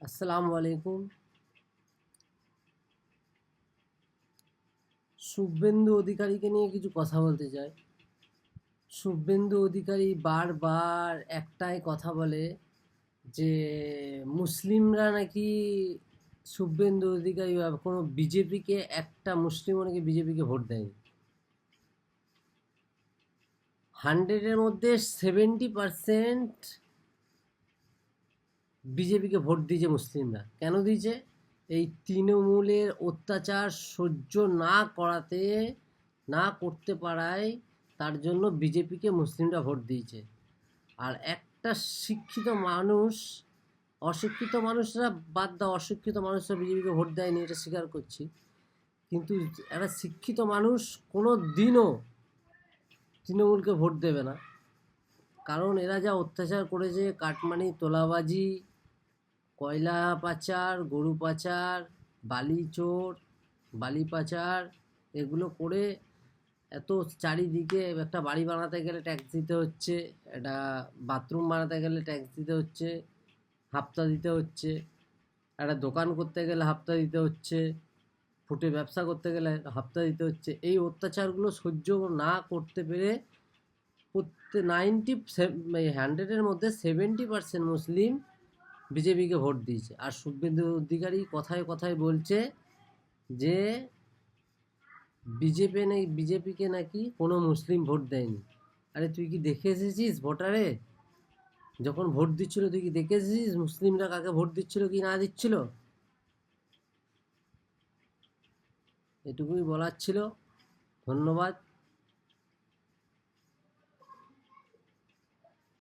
আসসালামু আলাইকুম। শুভেন্দু অধিকারীকে নিয়ে কিছু কথা বলতে চাই। শুভেন্দু অধিকারী বারবার একটাই কথা বলে যে মুসলিমরা নাকি শুভেন্দু অধিকারী বা কোনো বিজেপিকে, একটা মুসলিমও নাকি বিজেপিকে ভোট দেয়নি। 100-এর মধ্যে 70% বিজেপিকে ভোট দিয়েছে মুসলিমরা। কেন দিয়েছে? এই তৃণমূলের অত্যাচার সহ্য না করতে পারায় তার জন্য বিজেপিকে মুসলিমরা ভোট দিয়েছে। আর একটা শিক্ষিত মানুষ, অশিক্ষিত মানুষরা বাদ দাও, অশিক্ষিত মানুষরা বিজেপিকে ভোট দেয়নি, এটা স্বীকার করছি। কিন্তু একটা শিক্ষিত মানুষ কোনো দিনও তৃণমূলকে ভোট দেবে না, কারণ এরা যা অত্যাচার করেছে, কাটমানি, তোলাবাজি, কয়লা পাচার, গরু পাচার, বালি চোর, বালি পাচার, এগুলো করে এত চারিদিকে একটা বাড়ি বানাতে গেলে ট্যাক্স দিতে হচ্ছে, একটা বাথরুম বানাতে গেলে ট্যাক্স দিতে হচ্ছে, হাপ্তা দিতে হচ্ছে, একটা দোকান করতে গেলে হাপ্তা দিতে হচ্ছে, ফুটে ব্যবসা করতে গেলে হাপ্তা দিতে হচ্ছে। এই অত্যাচারগুলো সহ্য না করতে পেরে প্রত্যেক 100-এর মধ্যে 70% মুসলিম বিজেপিকে ভোট দিয়েছে। আর শুভেন্দু অধিকারী কথায় কথায় বলছে যে বিজেপিকে নাকি কোনো মুসলিম ভোট দেয়নি। আরে তুই কি দেখে এসেছিস ভোটারে? যখন ভোট দিচ্ছিল তুই কি দেখে এসেছিস মুসলিমরা কাকে ভোট দিচ্ছিল কি না দিচ্ছিল? এটুকুই বলার ছিল। ধন্যবাদ।